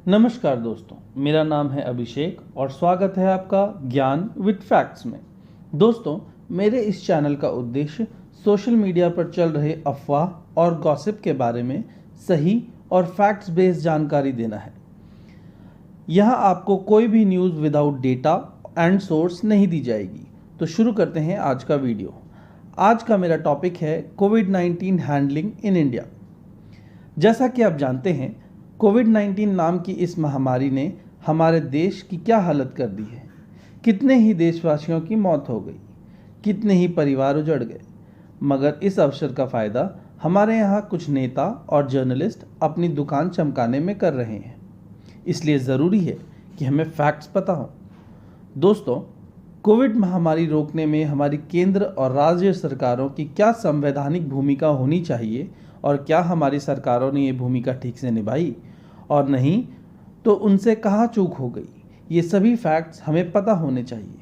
नमस्कार दोस्तों, मेरा नाम है अभिषेक और स्वागत है आपका ज्ञान विद फैक्ट्स में। दोस्तों, मेरे इस चैनल का उद्देश्य सोशल मीडिया पर चल रहे अफवाह और गॉसिप के बारे में सही और फैक्ट्स बेस्ड जानकारी देना है। यहाँ आपको कोई भी news without data and source नहीं दी जाएगी। तो शुरू करते हैं आज का वीडियो। आज का मेरा टॉपिक है कोविड-19 हैंडलिंग इन इंडिया। जैसा कि आप जानते हैं, कोविड-19 नाम की इस महामारी ने हमारे देश की क्या हालत कर दी है। कितने ही देशवासियों की मौत हो गई, कितने ही परिवार उजड़ गए। मगर इस अवसर का फ़ायदा हमारे यहाँ कुछ नेता और जर्नलिस्ट अपनी दुकान चमकाने में कर रहे हैं। इसलिए ज़रूरी है कि हमें फैक्ट्स पता हो। दोस्तों, कोविड महामारी रोकने में हमारी केंद्र और राज्य सरकारों की क्या संवैधानिक भूमिका होनी चाहिए और क्या हमारी सरकारों ने ये भूमिका ठीक से निभाई और नहीं तो उनसे कहाँ चूक हो गई, ये सभी फैक्ट्स हमें पता होने चाहिए।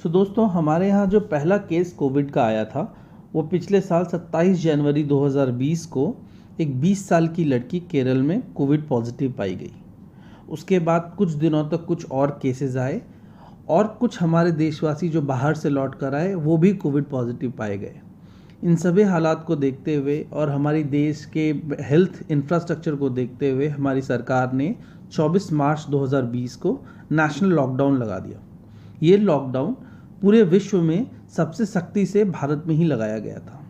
दोस्तों, हमारे यहाँ जो पहला केस कोविड का आया था वो पिछले साल 27 जनवरी 2020 को एक 20 साल की लड़की केरल में कोविड पॉजिटिव पाई गई। उसके बाद कुछ दिनों तक कुछ और केसेस आए और कुछ हमारे देशवासी जो बाहर से लौट कर आए वो भी कोविड पॉजिटिव पाए गए। इन सभी हालात को देखते हुए और हमारी देश के हेल्थ इंफ्रास्ट्रक्चर को देखते हुए हमारी सरकार ने 24 मार्च 2020 को नेशनल लॉकडाउन लगा दिया। ये लॉकडाउन पूरे विश्व में सबसे सख्ती से भारत में ही लगाया गया था।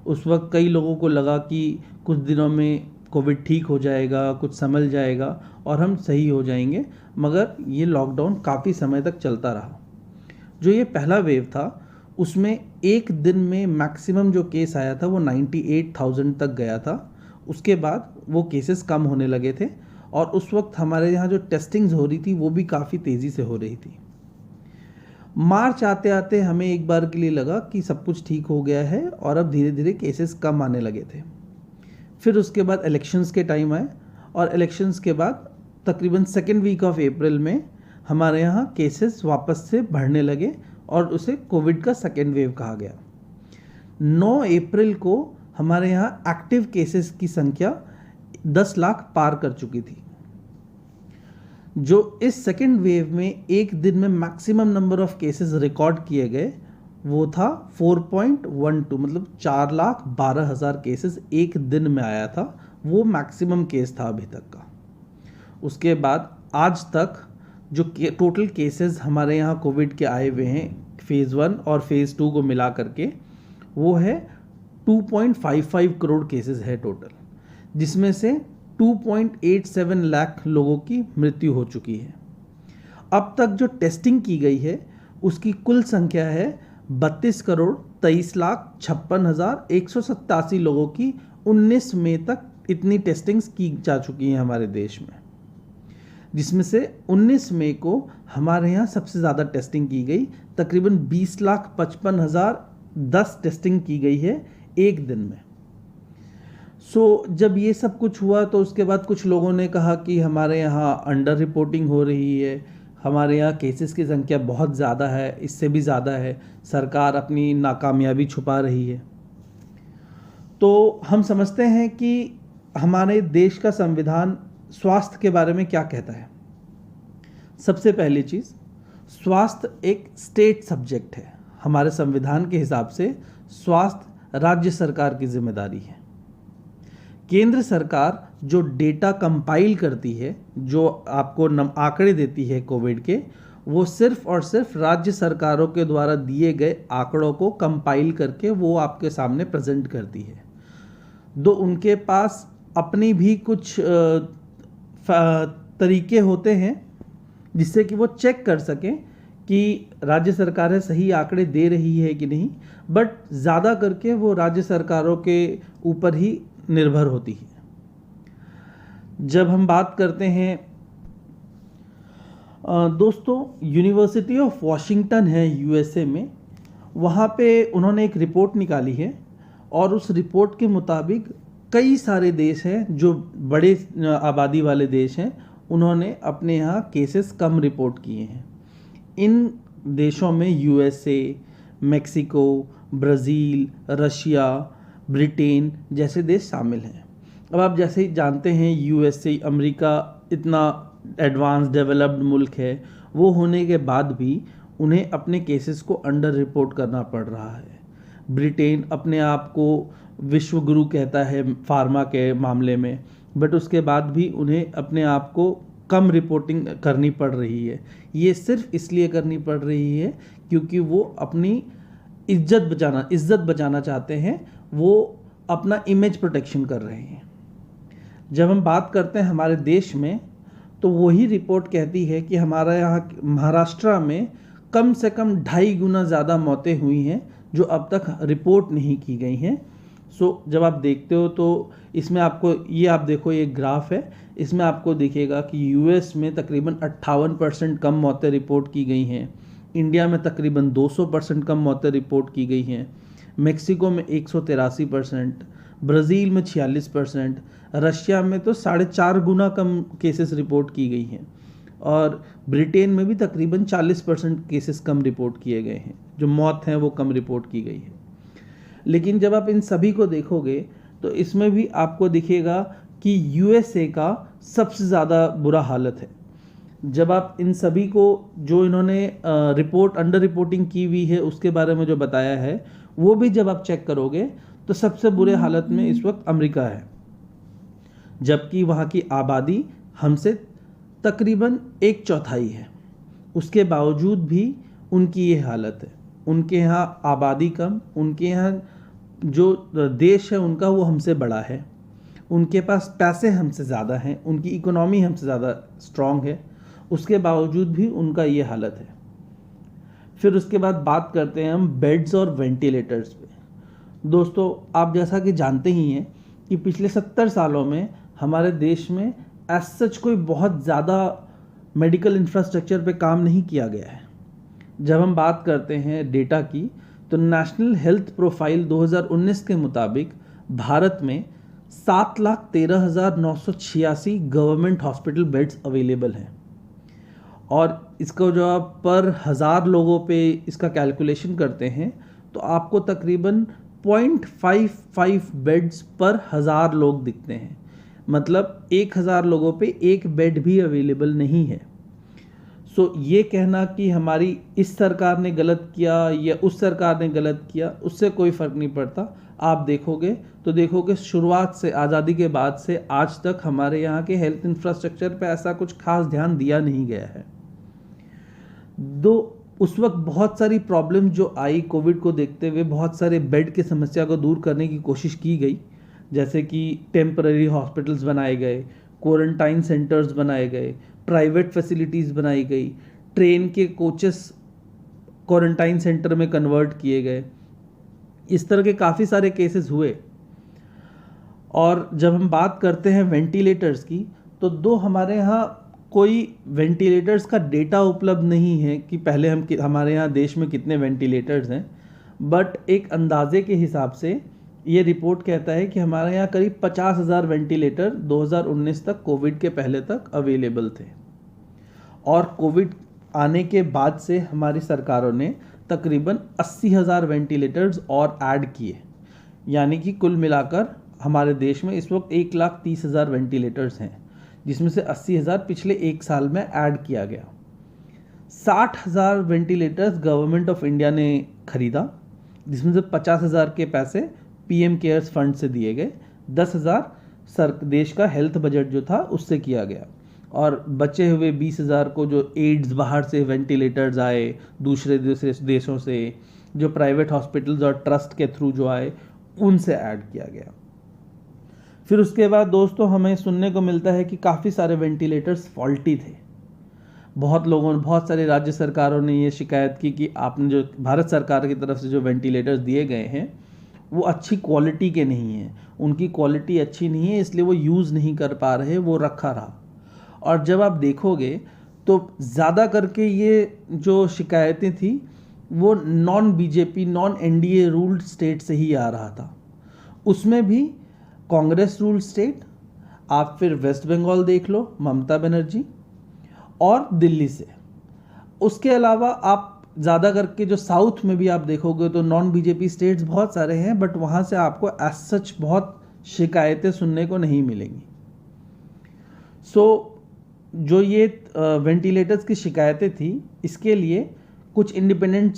उस वक्त कई लोगों को लगा कि कुछ दिनों में कोविड ठीक हो जाएगा, कुछ संभल जाएगा और हम सही हो जाएंगे, मगर ये लॉकडाउन काफ़ी समय तक चलता रहा। जो ये पहला वेव था उसमें एक दिन में मैक्सिमम जो केस आया था वो 98,000 तक गया था। उसके बाद वो केसेस कम होने लगे थे और उस वक्त हमारे यहाँ जो टेस्टिंग्स हो रही थी वो भी काफ़ी तेज़ी से हो रही थी। मार्च आते आते हमें एक बार के लिए लगा कि सब कुछ ठीक हो गया है और अब धीरे धीरे केसेस कम आने लगे थे। फिर उसके बाद इलेक्शंस के टाइम आए और इलेक्शंस के बाद तकरीबन सेकेंड वीक ऑफ अप्रैल में हमारे यहाँ केसेस वापस से बढ़ने लगे और उसे कोविड का सेकेंड वेव कहा गया। 9 अप्रैल को हमारे यहाँ एक्टिव केसेस की संख्या 10 लाख पार कर चुकी थी। जो इस सेकेंड वेव में एक दिन में maximum number of cases record किए गए वो था 4.12, मतलब 4,12,000 केसेस एक दिन में आया था। वो मैक्सिमम केस था अभी तक का। उसके बाद आज तक जो टोटल केसेस हमारे यहाँ कोविड के आए हुए हैं फेज़ 1 और फेज़ 2 को मिला करके वो है 2.55 करोड़ केसेस है टोटल, जिसमें से 2.87 लाख लोगों की मृत्यु हो चुकी है। अब तक जो टेस्टिंग की गई है उसकी कुल संख्या है 32,23,56,187 लोगों की। 19 मई तक इतनी टेस्टिंग्स की जा चुकी हैं हमारे देश में, जिसमें से 19 मई को हमारे यहाँ सबसे ज़्यादा टेस्टिंग की गई। तकरीबन 20,55,010 टेस्टिंग की गई है एक दिन में। जब ये सब कुछ हुआ तो उसके बाद कुछ लोगों ने कहा कि हमारे यहाँ अंडर रिपोर्टिंग हो रही है, हमारे यहाँ केसेस की संख्या बहुत ज़्यादा है, इससे भी ज़्यादा है, सरकार अपनी नाकामयाबी छुपा रही है। तो हम समझते हैं कि हमारे देश का संविधान स्वास्थ्य के बारे में क्या कहता है। सबसे पहली चीज़, स्वास्थ्य एक स्टेट सब्जेक्ट है। हमारे संविधान के हिसाब से स्वास्थ्य राज्य सरकार की जिम्मेदारी है। केंद्र सरकार जो डेटा कंपाइल करती है, जो आपको आंकड़े देती है कोविड के, वो सिर्फ और सिर्फ राज्य सरकारों के द्वारा दिए गए आंकड़ों को कंपाइल करके वो आपके सामने प्रेजेंट करती है। दो उनके पास अपनी भी कुछ तरीके होते हैं जिससे कि वो चेक कर सकें कि राज्य सरकारें सही आंकड़े दे रही है कि नहीं, बट ज़्यादा करके वो राज्य सरकारों के ऊपर ही निर्भर होती है। जब हम बात करते हैं दोस्तों, यूनिवर्सिटी ऑफ वॉशिंगटन है यूएसए में, वहाँ पे उन्होंने एक रिपोर्ट निकाली है और उस रिपोर्ट के मुताबिक कई सारे देश हैं जो बड़े आबादी वाले देश हैं, उन्होंने अपने यहाँ केसेस कम रिपोर्ट किए हैं। इन देशों में USA, Mexico, Brazil, Russia, Britain जैसे देश शामिल हैं। अब आप जैसे ही जानते हैं यूएसए, अमेरिका इतना एडवांस डेवलप्ड मुल्क है, वो होने के बाद भी उन्हें अपने केसेस को अंडर रिपोर्ट करना पड़ रहा है। ब्रिटेन अपने आप को विश्व गुरु कहता है फार्मा के मामले में, बट उसके बाद भी उन्हें अपने आप को कम रिपोर्टिंग करनी पड़ रही है। ये सिर्फ इसलिए करनी पड़ रही है क्योंकि वो अपनी इज्जत बचाना चाहते हैं, वो अपना इमेज प्रोटेक्शन कर रहे हैं। जब हम बात करते हैं हमारे देश में, तो वही रिपोर्ट कहती है कि हमारा यहाँ महाराष्ट्र में कम से कम 2.5 गुना ज़्यादा मौतें हुई हैं जो अब तक रिपोर्ट नहीं की गई हैं। जब आप देखते हो तो इसमें आपको ये आप देखो, ये ग्राफ है, इसमें आपको दिखेगा कि यूएस में तकरीबन 58% कम मौतें रिपोर्ट की गई हैं, इंडिया में तकरीबन 200% कम मौतें रिपोर्ट की गई हैं, मेक्सिको में 183%, ब्राज़ील में 46%, रशिया में तो 4.5 गुना कम केसेस रिपोर्ट की गई हैं, और ब्रिटेन में भी तकरीबन 40% केसेस कम रिपोर्ट किए गए हैं, जो मौत हैं वो कम रिपोर्ट की गई है। लेकिन जब आप इन सभी को देखोगे तो इसमें भी आपको दिखेगा कि यूएसए का सबसे ज़्यादा बुरा हालत है। जब आप इन सभी को जो इन्होंने अंडर रिपोर्टिंग की हुई है उसके बारे में जो बताया है, वो भी जब आप चेक करोगे तो सबसे बुरे हालत में इस वक्त अमेरिका है, जबकि वहाँ की आबादी हमसे तकरीबन 1/4 है। उसके बावजूद भी उनकी ये हालत है। उनके यहाँ आबादी कम, उनके यहाँ जो देश है उनका वो हमसे बड़ा है, उनके पास पैसे हमसे ज़्यादा हैं, उनकी इकोनॉमी हमसे ज़्यादा स्ट्रॉन्ग है, उसके बावजूद भी उनका ये हालत है। फिर उसके बाद बात करते हैं हम बेड्स और वेंटिलेटर्स पे। दोस्तों, आप जैसा कि जानते ही हैं कि पिछले 70 सालों में हमारे देश में एज सच कोई बहुत ज़्यादा मेडिकल इंफ्रास्ट्रक्चर पे काम नहीं किया गया है। जब हम बात करते हैं डेटा की, तो नेशनल हेल्थ प्रोफाइल 2019 के मुताबिक भारत में 7,13,986 गवर्नमेंट हॉस्पिटल बेड्स अवेलेबल हैं, और इसको जो आप पर 1000 लोगों पे इसका कैलकुलेशन करते हैं तो आपको तकरीबन 0.55 बेड्स पर 1000 लोग दिखते हैं। मतलब 1000 लोगों पे एक बेड भी अवेलेबल नहीं है। ये कहना कि हमारी इस सरकार ने गलत किया या उस सरकार ने गलत किया, उससे कोई फ़र्क नहीं पड़ता। आप देखोगे शुरुआत से, आज़ादी के बाद से आज तक हमारे यहाँ के हेल्थ इंफ्रास्ट्रक्चर पे ऐसा कुछ खास ध्यान दिया नहीं गया है। उस वक्त बहुत सारी प्रॉब्लम जो आई कोविड को देखते हुए, बहुत सारे बेड की समस्या को दूर करने की कोशिश की गई, जैसे कि टेम्पररी हॉस्पिटल्स बनाए गए, क्वारंटाइन सेंटर्स बनाए गए, प्राइवेट फैसिलिटीज़ बनाई गई, ट्रेन के कोचेस क्वारंटाइन सेंटर में कन्वर्ट किए गए। इस तरह के काफ़ी सारे केसेस हुए। और जब हम बात करते हैं वेंटिलेटर्स की, तो हमारे यहाँ कोई वेंटिलेटर्स का डेटा उपलब्ध नहीं है कि पहले हमारे यहाँ देश में कितने वेंटिलेटर्स हैं, बट एक अंदाजे के हिसाब से ये रिपोर्ट कहता है कि हमारे यहाँ करीब 50,000 वेंटिलेटर 2019 तक, कोविड के पहले तक अवेलेबल थे। और कोविड आने के बाद से हमारी सरकारों ने तकरीबन 80,000 वेंटिलेटर्स और ऐड किए, यानी कि कुल मिलाकर हमारे देश में इस वक्त 1,30,000 वेंटिलेटर्स हैं, जिसमें से 80,000 पिछले एक साल में ऐड किया गया। 60,000 वेंटिलेटर्स गवर्नमेंट ऑफ इंडिया ने खरीदा, जिसमें से 50,000 के पैसे पीएम केयर्स फंड से दिए गए, 10,000 देश का हेल्थ बजट जो था उससे किया गया, और बचे हुए 20,000 को जो एड्स बाहर से वेंटिलेटर्स आए दूसरे देशों से, जो प्राइवेट हॉस्पिटल्स और ट्रस्ट के थ्रू जो आए, उनसे ऐड किया गया। फिर उसके बाद दोस्तों हमें सुनने को मिलता है कि काफ़ी सारे वेंटिलेटर्स फॉल्टी थे। बहुत सारी राज्य सरकारों ने ये शिकायत की कि आपने जो भारत सरकार की तरफ से जो वेंटिलेटर्स दिए गए हैं वो अच्छी क्वालिटी के नहीं हैं, उनकी क्वालिटी अच्छी नहीं है, इसलिए वो यूज़ नहीं कर पा रहे, वो रखा रहा। और जब आप देखोगे तो ज़्यादा करके ये जो शिकायतें थी वो non BJP, non NDA ruled state से ही आ रहा था। उसमें भी कांग्रेस रूल्ड स्टेट, आप फिर वेस्ट बंगाल देख लो ममता बनर्जी, और दिल्ली से। उसके अलावा आप ज़्यादा करके जो साउथ में भी आप देखोगे तो नॉन बीजेपी स्टेट्स बहुत सारे हैं, बट वहाँ से आपको एज सच बहुत शिकायतें सुनने को नहीं मिलेंगी। जो ये वेंटिलेटर्स की शिकायतें थी, इसके लिए कुछ इंडिपेंडेंट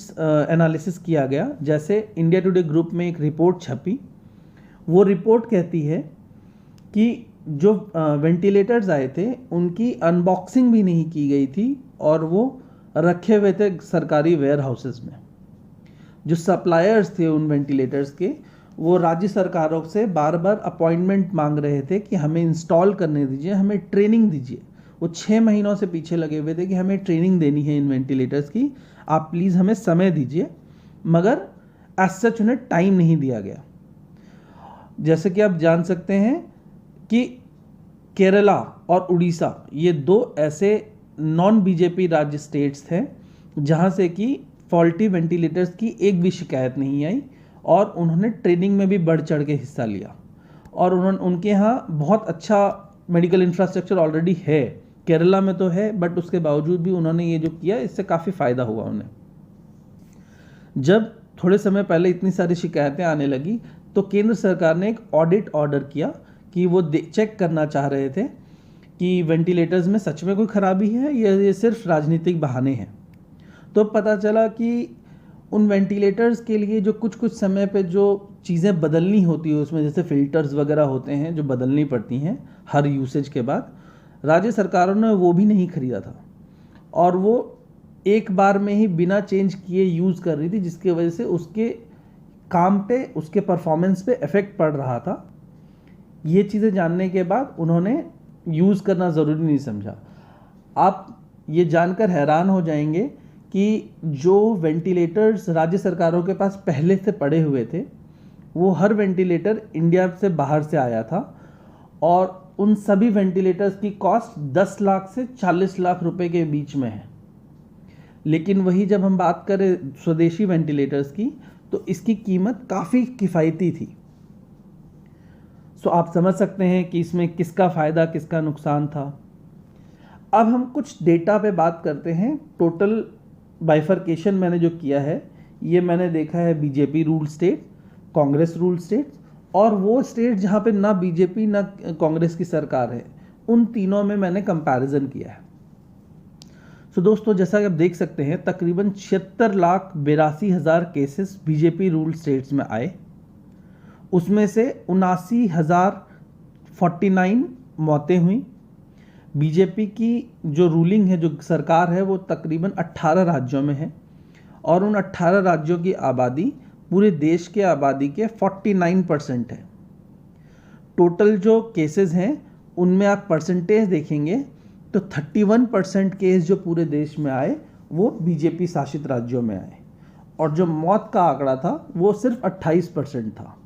एनालिसिस किया गया। जैसे इंडिया टुडे ग्रुप में एक रिपोर्ट छपी, वो रिपोर्ट कहती है कि जो वेंटिलेटर्स आए थे उनकी अनबॉक्सिंग भी नहीं की गई थी और वो रखे हुए थे सरकारी वेयर हाउसेस में। जो सप्लायर्स थे उन वेंटिलेटर्स के, वो राज्य सरकारों से बार बार अपॉइंटमेंट मांग रहे थे कि हमें इंस्टॉल करने दीजिए, हमें ट्रेनिंग दीजिए। वो 6 महीनों से पीछे लगे हुए थे कि हमें ट्रेनिंग देनी है इन वेंटिलेटर्स की, आप प्लीज़ हमें समय दीजिए, मगर एज सच उन्हें टाइम नहीं दिया गया। जैसे कि आप जान सकते हैं कि केरला और उड़ीसा ये 2 ऐसे नॉन बीजेपी राज्य स्टेट्स थे जहाँ से कि फॉल्टी वेंटिलेटर्स की एक भी शिकायत नहीं आई और उन्होंने ट्रेनिंग में भी बढ़ चढ़ के हिस्सा लिया। और उनके यहाँ बहुत अच्छा मेडिकल इंफ्रास्ट्रक्चर ऑलरेडी है, केरला में तो है, बट उसके बावजूद भी उन्होंने ये जो किया इससे काफ़ी फ़ायदा हुआ उन्हें। जब थोड़े समय पहले इतनी सारी शिकायतें आने लगी तो केंद्र सरकार ने एक ऑडिट ऑर्डर किया कि वो चेक करना चाह रहे थे कि वेंटिलेटर्स में सच में कोई खराबी है या ये सिर्फ राजनीतिक बहाने हैं। तो पता चला कि उन वेंटिलेटर्स के लिए जो कुछ समय पे जो चीज़ें बदलनी होती है उसमें, जैसे फ़िल्टर्स वगैरह होते हैं जो बदलनी पड़ती हैं हर यूसेज के बाद, राज्य सरकारों ने वो भी नहीं खरीदा था और वो एक बार में ही बिना चेंज किए यूज़ कर रही थी, जिसकी वजह से उसके काम पे, उसके परफॉर्मेंस पे इफ़ेक्ट पड़ रहा था। ये चीज़ें जानने के बाद उन्होंने यूज़ करना ज़रूरी नहीं समझा। आप ये जानकर हैरान हो जाएंगे कि जो वेंटिलेटर्स राज्य सरकारों के पास पहले से पड़े हुए थे, वो हर वेंटिलेटर इंडिया से बाहर से आया था और उन सभी वेंटिलेटर्स की कॉस्ट 10 लाख से 40 लाख रुपए के बीच में है। लेकिन वही जब हम बात करें स्वदेशी वेंटिलेटर्स की, तो इसकी कीमत काफ़ी किफ़ायती थी। सो आप समझ सकते हैं कि इसमें किसका फ़ायदा किसका नुकसान था। अब हम कुछ डेटा पे बात करते हैं। टोटल बाइफर्केशन मैंने जो किया है, ये मैंने देखा है BJP rule state, Congress rule state और वो स्टेट जहाँ पे ना बीजेपी ना कांग्रेस की सरकार है, उन तीनों में मैंने कंपैरिजन किया है। सो दोस्तों, जैसा कि आप देख सकते हैं, तकरीबन 76,82,000 केसेस बीजेपी रूल स्टेट्स में आए। उसमें से 79,049 मौतें हुई। बीजेपी की जो रूलिंग है, जो सरकार है, वो तकरीबन 18 राज्यों में है और उन 18 राज्यों की आबादी पूरे देश के आबादी के 49% है। टोटल जो केसेस हैं उनमें आप परसेंटेज देखेंगे तो 31% केस जो पूरे देश में आए वो बीजेपी शासित राज्यों में आए और जो मौत का आंकड़ा था वो सिर्फ 28% था।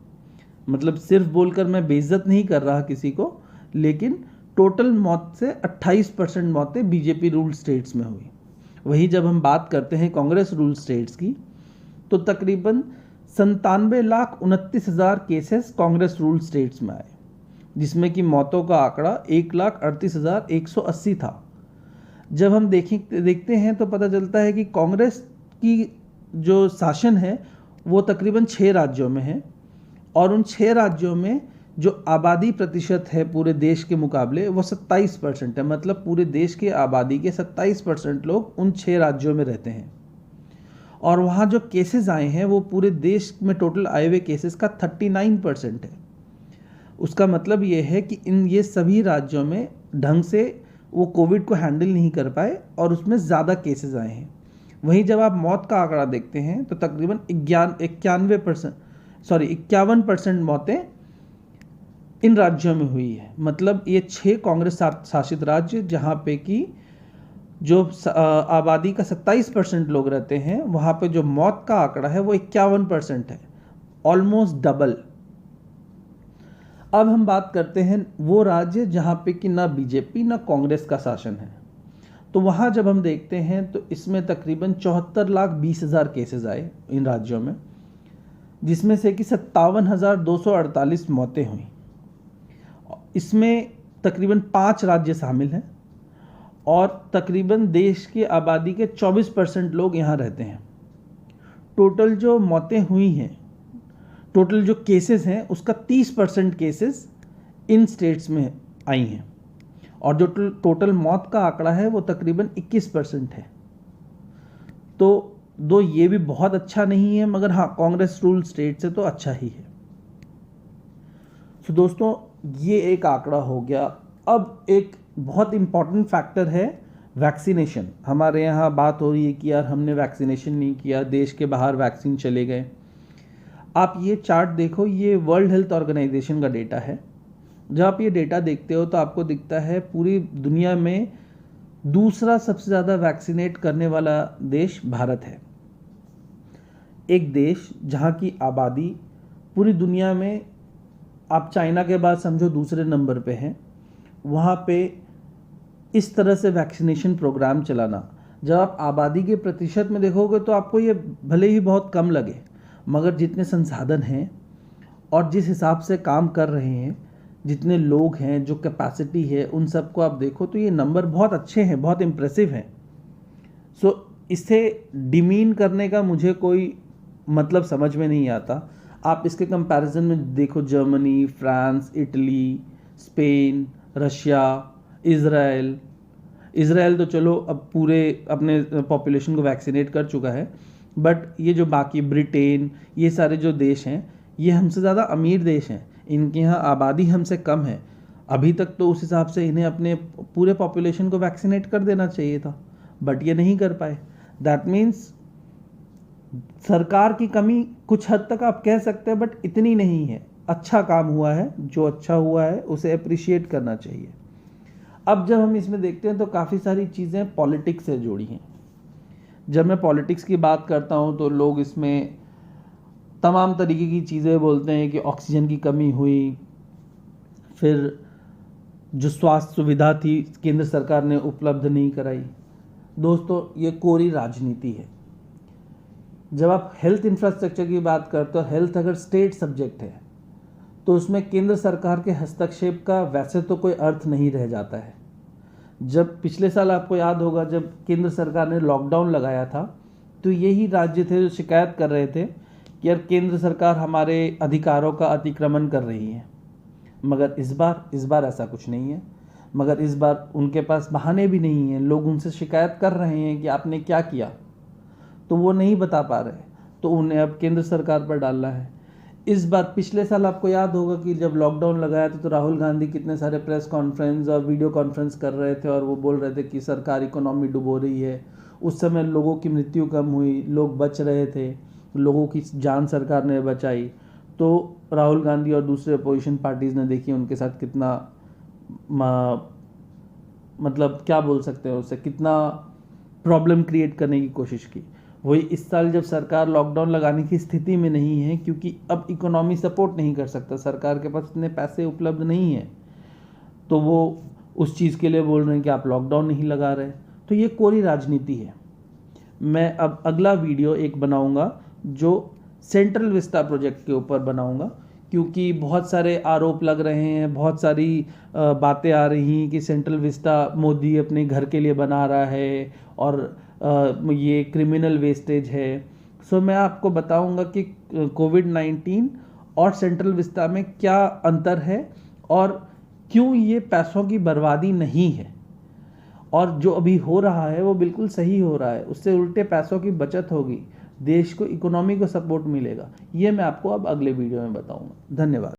मतलब सिर्फ बोलकर मैं बेइज्जत नहीं कर रहा किसी को, लेकिन टोटल मौत से 28% मौतें बीजेपी रूल स्टेट्स में हुई। वही जब हम बात करते हैं कांग्रेस रूल स्टेट्स की, तो तकरीबन 97,29,000 केसेस कांग्रेस रूल स्टेट्स में आए, जिसमें कि मौतों का आंकड़ा 1,38,180 था। जब हम देखते हैं तो पता चलता है कि कांग्रेस की जो शासन है वो तकरीबन 6 राज्यों में है और उन 6 राज्यों में जो आबादी प्रतिशत है पूरे देश के मुकाबले वो 27% है। मतलब पूरे देश की आबादी के 27% लोग उन 6 राज्यों में रहते हैं और वहाँ जो केसेस आए हैं वो पूरे देश में टोटल आए हुए केसेस का 39% है। उसका मतलब ये है कि ये सभी राज्यों में ढंग से वो कोविड को हैंडल नहीं कर पाए और उसमें ज़्यादा केसेस आए हैं। वहीं जब आप मौत का आंकड़ा देखते हैं तो तकरीबन 51% मौतें इन राज्यों में हुई है। मतलब ये 6 कांग्रेस शासित राज्य जहाँ पे कि जो आबादी का 27% लोग रहते हैं, वहाँ पे जो मौत का आंकड़ा है वो 51% है, ऑलमोस्ट डबल। अब हम बात करते हैं वो राज्य जहाँ पे कि ना बीजेपी ना कांग्रेस का शासन है। तो वहाँ जब हम देखते हैं तो इसमें तकरीबन 74,20,000 केसेस आए इन राज्यों में, जिसमें से कि 57,248 मौतें हुई। इसमें तकरीबन 5 राज्य शामिल हैं और तकरीबन देश की आबादी के 24% लोग यहाँ रहते हैं। टोटल जो मौतें हुई हैं, टोटल जो केसेस हैं उसका 30% केसेस इन स्टेट्स में आई हैं और जो टोटल मौत का आंकड़ा है वो तकरीबन 21% है। तो दो ये भी बहुत अच्छा नहीं है, मगर हाँ कांग्रेस रूल स्टेट से तो अच्छा ही है। तो दोस्तों ये एक आंकड़ा हो गया। अब एक बहुत इम्पॉर्टेंट फैक्टर है वैक्सीनेशन। हमारे यहाँ बात हो रही है कि यार हमने वैक्सीनेशन नहीं किया, देश के बाहर वैक्सीन चले गए। आप ये चार्ट देखो, ये वर्ल्ड हेल्थ ऑर्गेनाइजेशन का डेटा है। जब आप ये डेटा देखते हो तो आपको दिखता है पूरी दुनिया में दूसरा सबसे ज़्यादा वैक्सीनेट करने वाला देश भारत है। एक देश जहाँ की आबादी पूरी दुनिया में, आप चाइना के बाद समझो दूसरे नंबर पे है, वहाँ पे इस तरह से वैक्सीनेशन प्रोग्राम चलाना, जब आप आबादी के प्रतिशत में देखोगे तो आपको ये भले ही बहुत कम लगे, मगर जितने संसाधन हैं और जिस हिसाब से काम कर रहे हैं, जितने लोग हैं, जो कैपेसिटी है, उन सबको आप देखो तो ये नंबर बहुत अच्छे हैं, बहुत इम्प्रेसिव हैं। सो इसे डिमीन करने का मुझे कोई मतलब समझ में नहीं आता। आप इसके कंपैरिजन में देखो Germany, France, Italy, Spain, Russia, Israel तो चलो अब पूरे अपने पॉपुलेशन को वैक्सीनेट कर चुका है, बट ये जो बाकी ब्रिटेन, ये सारे जो देश हैं ये हमसे ज़्यादा अमीर देश हैं, इनके यहाँ आबादी हमसे कम है। अभी तक तो उस हिसाब से इन्हें अपने पूरे पॉपुलेशन को वैक्सीनेट कर देना चाहिए था, बट ये नहीं कर पाए। दैट मीन्स सरकार की कमी कुछ हद तक आप कह सकते हैं, बट इतनी नहीं है। अच्छा काम हुआ है, जो अच्छा हुआ है उसे अप्रिशिएट करना चाहिए। अब जब हम इसमें देखते हैं तो काफ़ी सारी चीज़ें पॉलिटिक्स से जुड़ी हैं। जब मैं पॉलिटिक्स की बात करता हूं तो लोग इसमें तमाम तरीके की चीज़ें बोलते हैं कि ऑक्सीजन की कमी हुई, फिर जो स्वास्थ्य सुविधा थी केंद्र सरकार ने उपलब्ध नहीं कराई। दोस्तों ये कोरी राजनीति है। जब आप हेल्थ इंफ्रास्ट्रक्चर की बात करते हो, हेल्थ अगर स्टेट सब्जेक्ट है तो उसमें केंद्र सरकार के हस्तक्षेप का वैसे तो कोई अर्थ नहीं रह जाता है। जब पिछले साल आपको याद होगा, जब केंद्र सरकार ने लॉकडाउन लगाया था तो यही राज्य थे जो शिकायत कर रहे थे कि यार केंद्र सरकार हमारे अधिकारों का अतिक्रमण कर रही है। मगर इस बार ऐसा कुछ नहीं है। मगर इस बार उनके पास बहाने भी नहीं हैं। लोग उनसे शिकायत कर रहे हैं कि आपने क्या किया, तो वो नहीं बता पा रहे, तो उन्हें अब केंद्र सरकार पर डालना है। इस बार पिछले साल आपको याद होगा कि जब लॉकडाउन लगाया था तो राहुल गांधी कितने सारे प्रेस कॉन्फ्रेंस और वीडियो कॉन्फ्रेंस कर रहे थे और वो बोल रहे थे कि सरकार इकोनॉमी डुबो रही है। उस समय लोगों की मृत्यु कम हुई, लोग बच रहे थे, लोगों की जान सरकार ने बचाई। तो राहुल गांधी और दूसरे अपोजिशन पार्टीज़ ने देखिए उनके साथ कितना मतलब क्या बोल सकते हैं उससे, कितना प्रॉब्लम क्रिएट करने की कोशिश की। वही इस साल जब सरकार लॉकडाउन लगाने की स्थिति में नहीं है, क्योंकि अब इकोनॉमी सपोर्ट नहीं कर सकता, सरकार के पास इतने पैसे उपलब्ध नहीं है, तो वो उस चीज़ के लिए बोल रहे हैं कि आप लॉकडाउन नहीं लगा रहे। तो ये कोरी राजनीति है। मैं अब अगला वीडियो एक बनाऊंगा जो सेंट्रल विस्टा प्रोजेक्ट के ऊपर बनाऊंगा, क्योंकि बहुत सारे आरोप लग रहे हैं, बहुत सारी बातें आ रही हैं कि सेंट्रल विस्टा मोदी अपने घर के लिए बना रहा है और ये क्रिमिनल वेस्टेज है। सो मैं आपको बताऊंगा कि कोविड-19 और सेंट्रल विस्टा में क्या अंतर है और क्यों ये पैसों की बर्बादी नहीं है, और जो अभी हो रहा है वो बिल्कुल सही हो रहा है। उससे उल्टे पैसों की बचत होगी, देश को, इकोनॉमी को सपोर्ट मिलेगा। ये मैं आपको अब अगले वीडियो में बताऊंगा। धन्यवाद।